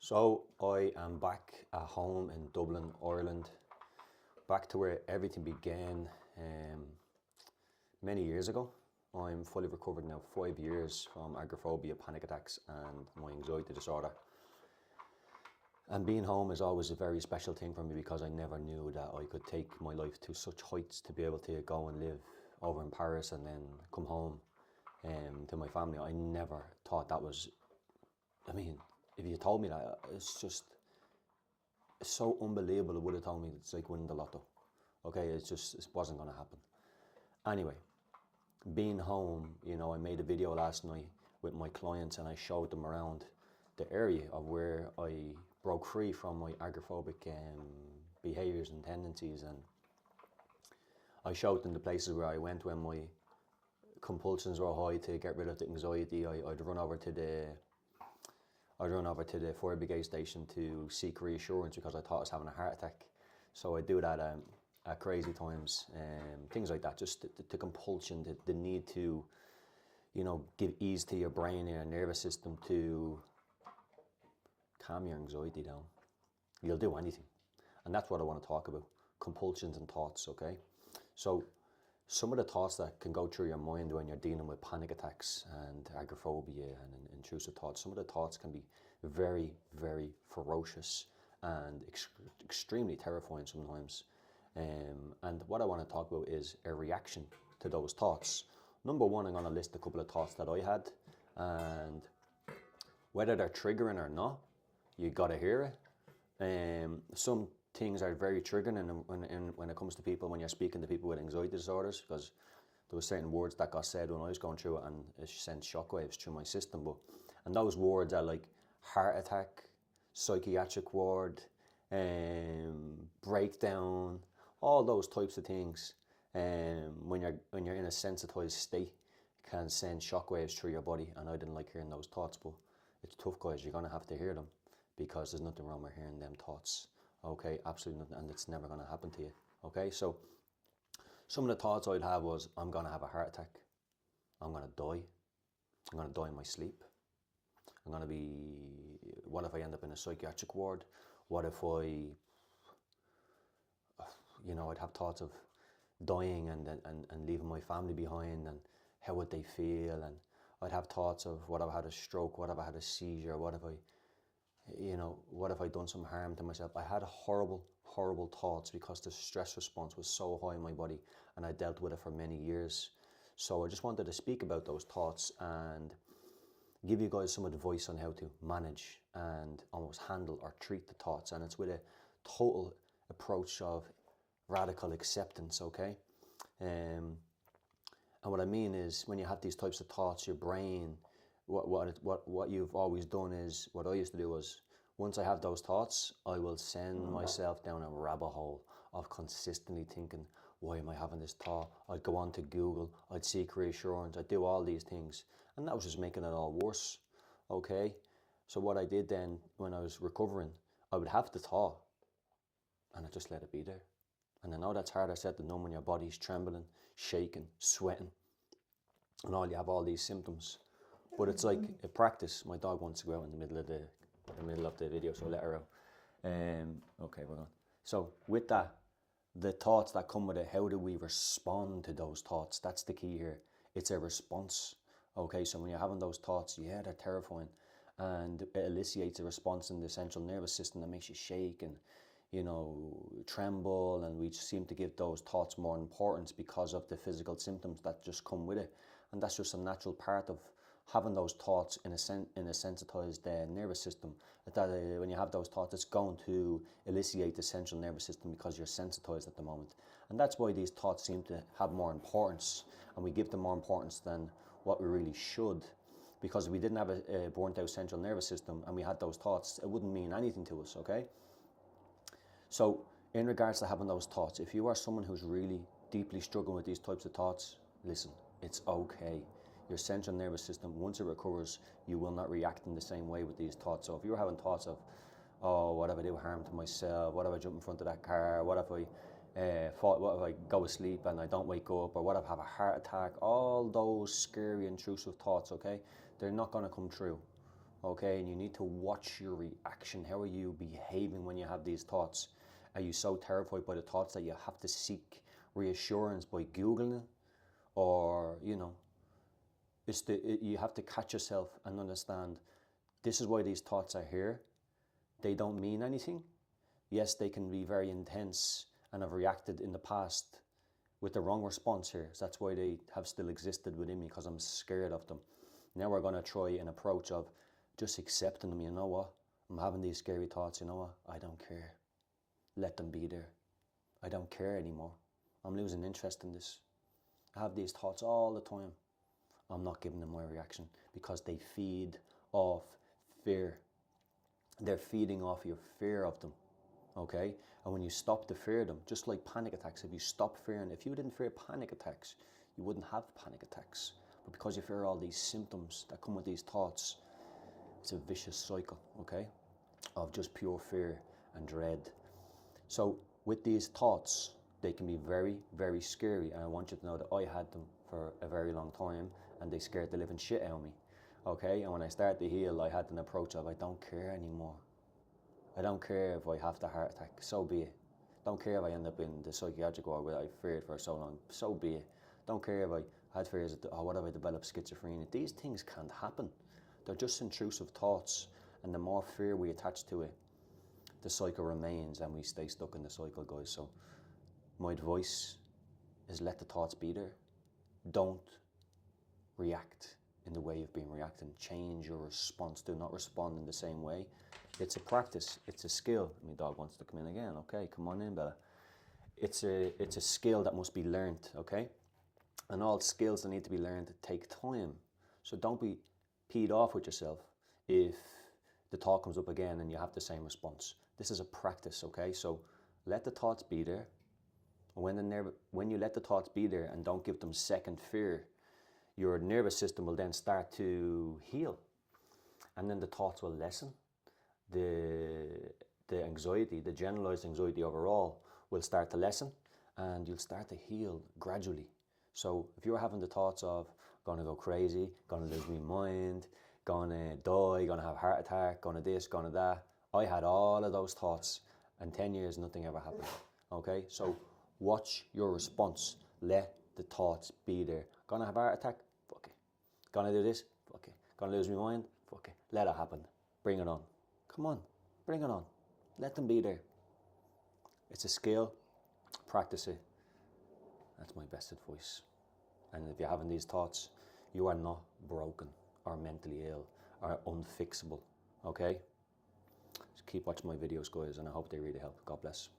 So I am back at home in Dublin, Ireland, back to where everything began many years ago. I'm fully recovered now, 5 years from agoraphobia, panic attacks, and my anxiety disorder. And being home is always a very special thing for me because I never knew that I could take my life to such heights to be able to go and live over in Paris and then come home to my family. I never thought that was, if you told me that, it's so unbelievable. It would have told me it's like winning the lotto. Okay, it wasn't going to happen. Anyway, being home, I made a video last night with my clients and I showed them around the area of where I broke free from my agoraphobic behaviours and tendencies, and I showed them the places where I went when my compulsions were high to get rid of the anxiety. I'd run over to the fire brigade station to seek reassurance because I thought I was having a heart attack. So I do that at crazy times, things like that. Just the compulsion, the need to, give ease to your brain and your nervous system to calm your anxiety down. You'll do anything. And that's what I want to talk about, compulsions and thoughts, okay? So some of the thoughts that can go through your mind when you're dealing with panic attacks and agoraphobia and intrusive thoughts, some of the thoughts can be very, very ferocious and extremely terrifying sometimes. And what I want to talk about is a reaction to those thoughts. Number one, I'm going to list a couple of thoughts that I had, and whether they're triggering or not, you got to hear it. Some things are very triggering when it comes to people, when you're speaking to people with anxiety disorders, because there were certain words that got said when I was going through it and it sent shockwaves through my system. And those words are like heart attack, psychiatric ward, breakdown, all those types of things. When you're in a sensitized state, can send shockwaves through your body, and I didn't like hearing those thoughts, but it's tough, guys. You're gonna have to hear them because there's nothing wrong with hearing them thoughts. Okay, absolutely nothing, and it's never gonna happen to you. Okay, so some of the thoughts I'd have was, I'm gonna have a heart attack, I'm gonna die in my sleep, what if I end up in a psychiatric ward? What if I'd have thoughts of dying and leaving my family behind, and how would they feel? And I'd have thoughts of, what if I had a stroke? What if I had a seizure? What if I done some harm to myself? I had horrible, horrible thoughts because the stress response was so high in my body, and I dealt with it for many years. So I just wanted to speak about those thoughts and give you guys some advice on how to manage and almost handle or treat the thoughts. And it's with a total approach of radical acceptance, okay? And what I mean is, when you have these types of thoughts, your brain, what you've always done is, what I used to do was, once I have those thoughts, I will send myself down a rabbit hole of consistently thinking, why am I having this thought? I'd go on to Google, I'd seek reassurance, I'd do all these things. And that was just making it all worse, okay? So what I did then, when I was recovering, I would have the thought, and I just let it be there. And I know that's harder said than done when your body's trembling, shaking, sweating, and you have all these symptoms. But it's like a practice. My dog wants to go out in the middle of the video, so let her out. Okay, we're on. So with that, the thoughts that come with it, how do we respond to those thoughts? That's the key here. It's a response. Okay, so when you're having those thoughts, yeah, they're terrifying, and it elicits a response in the central nervous system that makes you shake and tremble, and we sem to give those thoughts more importance because of the physical symptoms that just come with it. And that's just a natural part of having those thoughts in a sensitized nervous system. That when you have those thoughts, it's going to elicit the central nervous system because you're sensitized at the moment. And that's why these thoughts seem to have more importance, and we give them more importance than what we really should. Because if we didn't have a burnt out central nervous system and we had those thoughts, it wouldn't mean anything to us, okay? So in regards to having those thoughts, if you are someone who's really deeply struggling with these types of thoughts, listen, it's okay. Your central nervous system, once it recovers, you will not react in the same way with these thoughts. So if you're having thoughts of, oh, what if I do harm to myself? What if I jump in front of that car? What if I go to sleep and I don't wake up? Or what if I have a heart attack? All those scary, intrusive thoughts, okay? They're not going to come true, okay? And you need to watch your reaction. How are you behaving when you have these thoughts? Are you so terrified by the thoughts that you have to seek reassurance by Googling it? Or, you know, you have to catch yourself and understand this is why these thoughts are here. They don't mean anything. Yes, they can be very intense and have reacted in the past with the wrong response here. So that's why they have still existed within me, because I'm scared of them. Now we're going to try an approach of just accepting them. You know what? I'm having these scary thoughts. You know what? I don't care. Let them be there. I don't care anymore. I'm losing interest in this. I have these thoughts all the time. I'm not giving them my reaction, because they feed off fear. They're feeding off your fear of them, okay? And when you stop to fear them, just like panic attacks, if you stop fearing, if you didn't fear panic attacks, you wouldn't have panic attacks. But because you fear all these symptoms that come with these thoughts, it's a vicious cycle, okay, of just pure fear and dread. So with these thoughts, they can be very, very scary. And I want you to know that I had them for a very long time, and they scared the living shit out of me, okay? And when I started to heal, I had an approach of, I don't care anymore. I don't care if I have the heart attack, so be it. Don't care if I end up in the psychiatric ward where I feared for so long, so be it. Don't care if I had fears of, what if I develop schizophrenia? These things can't happen. They're just intrusive thoughts, and the more fear we attach to it, the cycle remains, and we stay stuck in the cycle, guys. So my advice is, let the thoughts be there. Don't react in the way you've been reacting. Change your response. Do not respond in the same way. It's a practice. It's a skill. My dog wants to come in again. Okay, come on in, Bella. It's a skill that must be learned, okay? And all skills that need to be learned take time. So don't be peed off with yourself if the thought comes up again and you have the same response. This is a practice, okay? So let the thoughts be there. When you let the thoughts be there and don't give them second fear, your nervous system will then start to heal. And then the thoughts will lessen. The anxiety, the generalized anxiety overall, will start to lessen, and you'll start to heal gradually. So if you're having the thoughts of, gonna go crazy, gonna lose my mind, gonna die, gonna have a heart attack, gonna this, gonna that, I had all of those thoughts, and 10 years nothing ever happened, okay? So watch your response. Let the thoughts be there. Gonna have a heart attack? Fuck it. Gonna do this? Fuck it. Gonna lose my mind? Fuck it. Let it happen. Bring it on. Come on, bring it on. Let them be there. It's a skill. Practice it. That's my best advice. And if you're having these thoughts, you are not broken or mentally ill or unfixable, okay? Just keep watching my videos, guys, and I hope they really help. God bless.